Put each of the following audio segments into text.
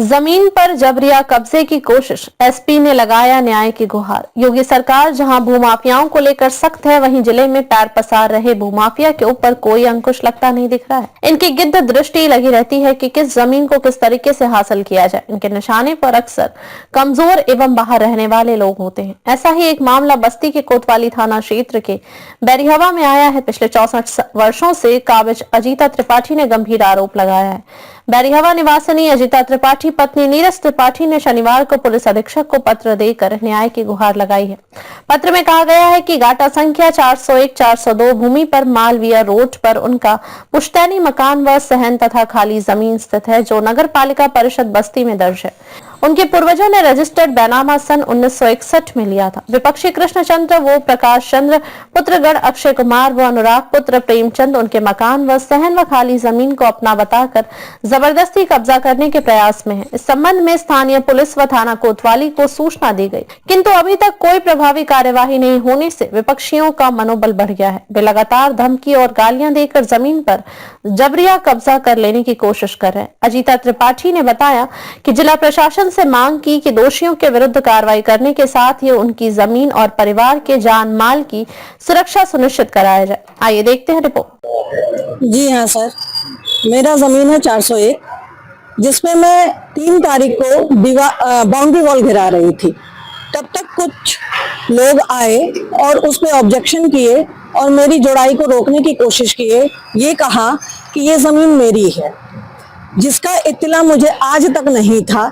जमीन पर जबरिया कब्जे की कोशिश, एसपी ने लगाया न्याय की गुहार। योगी सरकार जहां भूमाफियाओं को लेकर सख्त है, वहीं जिले में पैर पसार रहे भूमाफिया के ऊपर कोई अंकुश लगता नहीं दिख रहा है। इनकी गिद्ध दृष्टि लगी रहती है कि किस जमीन को किस तरीके से हासिल किया जाए। इनके निशाने पर अक्सर कमजोर एवं बाहर रहने वाले लोग होते हैं। ऐसा ही एक मामला बस्ती के कोतवाली थाना क्षेत्र के बैरिहवा में आया है। पिछले 64 वर्षों से काबिज अजीता त्रिपाठी ने गंभीर आरोप लगाया है। बैरिहवा निवासिनी अजीता त्रिपाठी पत्नी नीरज त्रिपाठी ने शनिवार को पुलिस अधीक्षक को पत्र देकर न्याय की गुहार लगाई है। पत्र में कहा गया है कि गाटा संख्या 401-402 भूमि पर मालवीय रोड पर उनका पुश्तैनी मकान व सहन तथा खाली जमीन स्थित है, जो नगर पालिका परिषद बस्ती में दर्ज है। उनके पूर्वजों ने रजिस्टर्ड बैनामा सन 1961 में लिया था। विपक्षी कृष्णचंद्र वो प्रकाश चंद्र पुत्रगण अक्षय कुमार व अनुराग पुत्र प्रेमचंद उनके मकान व सहन व खाली जमीन को अपना बताकर जबरदस्ती कब्जा करने के प्रयास में है। इस संबंध में स्थानीय पुलिस व थाना कोतवाली को सूचना दी गई, किंतु अभी तक कोई प्रभावी कार्यवाही नहीं होने से विपक्षियों का मनोबल बढ़ गया है। वे लगातार धमकी और गालियां देकर जमीन पर जबरिया कब्जा कर लेने की कोशिश कर रहे हैं। अजीता त्रिपाठी ने बताया कि जिला प्रशासन से मांग की कि दोषियों के विरुद्ध कार्रवाई करने के साथ ही उनकी जमीन और परिवार के जान माल की सुरक्षा सुनिश्चित कराया जाए। आइए देखते हैं रिपोर्ट। जी हाँ सर, मेरा जमीन है 401, जिसमें मैं 3 तारीख को बाउंड्री वॉल गिरा रही थी। तब तक कुछ लोग आए और उस पर ऑब्जेक्शन किए और मेरी जुड़ाई को रोकने की कोशिश किए। ये कहा कि ये जमीन मेरी है, जिसका इत्तला मुझे आज तक नहीं था।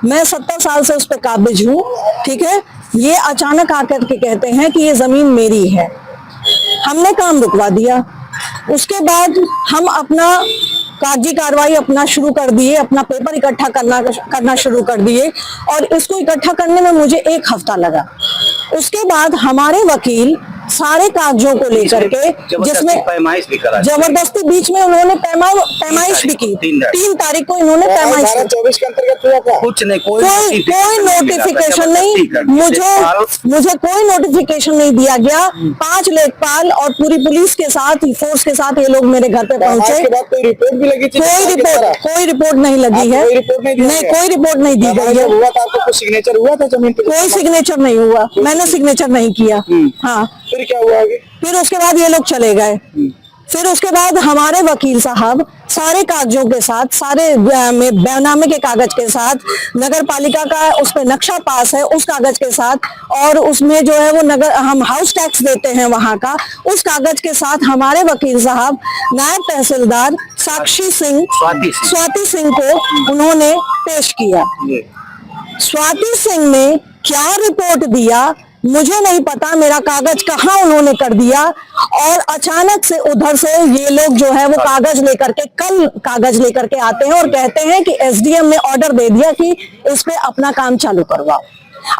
मैं 70 साल से उस पर काबिज हूँ, ठीक है। ये अचानक आकर के कहते हैं कि ये जमीन मेरी है। हमने काम रुकवा दिया। उसके बाद हम अपना कागजी कार्रवाई अपना शुरू कर दिए, अपना पेपर इकट्ठा करना शुरू कर दिए और इसको इकट्ठा करने में मुझे 1 हफ्ता लगा। उसके बाद हमारे वकील सारे कागजों को लेकर के, जिसमें जबरदस्ती बीच में उन्होंने पैमाइश भी की। 3 तारीख को इन्होंने पैमाइश 24 के अंतर्गत हुआ था। कुछ नहीं, कोई नोटिफिकेशन नहीं, मुझे कोई नोटिफिकेशन नहीं दिया गया। 5 लेखपाल और पूरी पुलिस के साथ, फोर्स के साथ ये लोग मेरे घर पे पहुंचे। कोई रिपोर्ट भी लगी थी? कोई रिपोर्ट नहीं लगी है। नहीं, कोई रिपोर्ट नहीं दी गई है। कोई सिग्नेचर हुआ था जमीन पे? कोई सिग्नेचर नहीं हुआ, मैंने सिग्नेचर नहीं किया। हाँ, फिर क्या हुआ आगे? फिर उसके बाद ये लोग चले गए। फिर उसके बाद हमारे वकील साहब सारे कागजों के साथ, सारे बैनामे के कागज के साथ, नगर पालिका का उस पे नक्शा पास है उस कागज के साथ, और उसमें जो है वो नगर हम हाउस टैक्स देते हैं वहां का, उस कागज के साथ हमारे वकील साहब नायब तहसीलदार साक्षी सिंह, स्वाति सिंह को उन्होंने पेश किया। स्वाति सिंह ने क्या रिपोर्ट दिया मुझे नहीं पता, मेरा कागज कहाँ उन्होंने कर दिया। और अचानक से उधर से ये लोग जो है वो कागज लेकर के, कल कागज लेकर के आते हैं और कहते हैं कि एसडीएम ने ऑर्डर दे दिया कि इस पे अपना काम चालू करवाओ।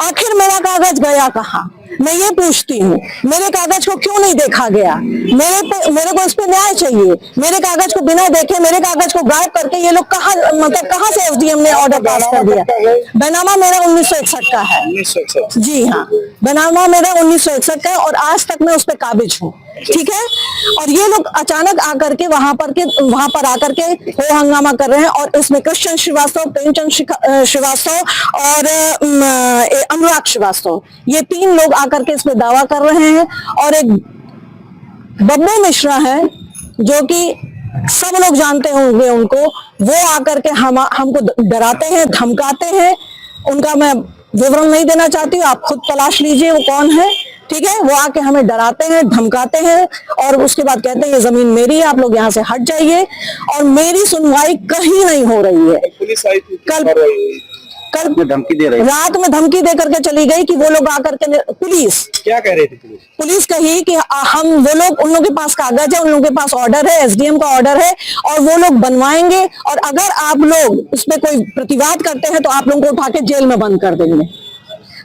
आखिर मेरा कागज गया कहाँ? मैं ये पूछती हूँ, मेरे कागज को क्यों नहीं देखा गया? मेरे को इस पे न्याय चाहिए। मेरे कागज को बिना देखे, मेरे कागज को गायब करके ये लोग कहाँ से एसडीएम ने ऑर्डर पास कर दिया? बैनामा मेरा 1961 का है। 1961? जी हाँ, बैनामा मेरा 1961 का है और आज तक मैं उस पर काबिज हूँ, ठीक है। और ये लोग अचानक आकर के वहां पर आकर के हो हंगामा कर रहे हैं। और इसमें कृष्ण श्रीवास्तव, प्रेमचंद श्रीवास्तव और अनुराग श्रीवास्तव, ये 3 लोग आकर के इसमें दावा कर रहे हैं। और एक बब्बू मिश्रा है, जो कि सब लोग जानते होंगे उनको, वो आकर के हमको डराते हैं, धमकाते हैं। उनका मैं विवरण नहीं देना चाहती हूँ, आप खुद तलाश लीजिए वो कौन है, ठीक है। वो आके हमें डराते हैं, धमकाते हैं और उसके बाद कहते हैं ये जमीन मेरी है, आप लोग यहाँ से हट जाइए। और मेरी सुनवाई कहीं नहीं हो रही है। पुलिस आई थी? कल धमकी दे रही, रात में धमकी दे करके चली गई कि वो लोग आकर के, पुलिस क्या कह रही थी? पुलिस कही कि हम, वो लोग, उन लोगों के पास कागज है, उन लोगों के पास ऑर्डर है, एसडीएम का ऑर्डर है और वो लोग बनवाएंगे, और अगर आप लोग उसमें कोई प्रतिवाद करते हैं तो आप लोगों को उठा के जेल में बंद कर देंगे।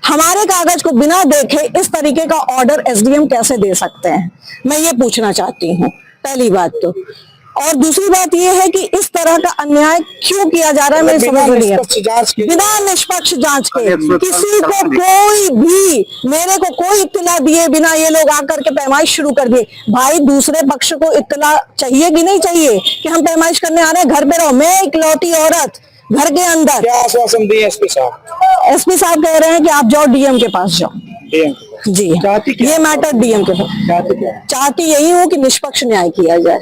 हमारे कागज को बिना देखे इस तरीके का ऑर्डर एसडीएम कैसे दे सकते हैं, मैं ये पूछना चाहती हूँ, पहली बात तो। और दूसरी बात ये है कि इस तरह का अन्याय क्यों किया जा रहा है, मेरी समझ नहीं है। बिना निष्पक्ष जांच के किसी को कोई भी, मेरे को कोई इत्तला दिए बिना ये लोग आकर के पैमाइश शुरू कर दिए। भाई, दूसरे पक्ष को इत्तला चाहिए कि नहीं चाहिए कि हम पैमाइश करने आ रहे हैं? घर पे रहो, मैं इकलौती औरत, घर के अंदर। क्या आश्वासन दिए एसपी साहब? एसपी साहब कह रहे हैं कि आप जाओ डीएम के पास जाओ। डीएम जी चाहती क्या? ये मैटर डीएम के पास। चाहती क्या? चाहती यही हूँ कि निष्पक्ष न्याय किया जाए,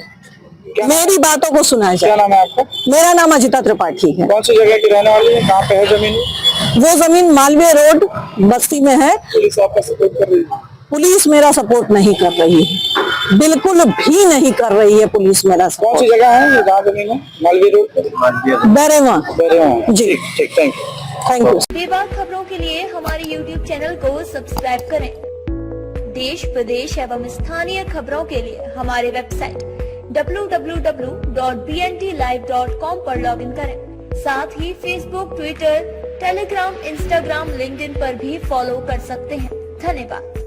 मेरी बातों को सुना क्या जाए। नाम है आपका? मेरा नाम अजिता त्रिपाठी है। कौन सी जगह की रहने वाली है? कहाँ पे है जमीन? वो जमीन मालवीय रोड बस्ती में है। पुलिस आपका सपोर्ट कर रही है? पुलिस मेरा सपोर्ट नहीं कर रही है, बिल्कुल भी नहीं कर रही है पुलिस मेरा कौन सपोर्ट। सी जगह है ये जहाँ जमीन है? मालवीय रोड पर? बरेवा। जी। ठीक ठीक, थैंक यू। Thank you. बेबाक खबरों के लिए हमारे YouTube चैनल को सब्सक्राइब करें। देश प्रदेश एवं स्थानीय खबरों के लिए हमारे वेबसाइट www.bntlive.com पर लॉगिन करें। साथ ही Facebook, Twitter, Telegram, Instagram, LinkedIn पर भी फॉलो कर सकते हैं। धन्यवाद।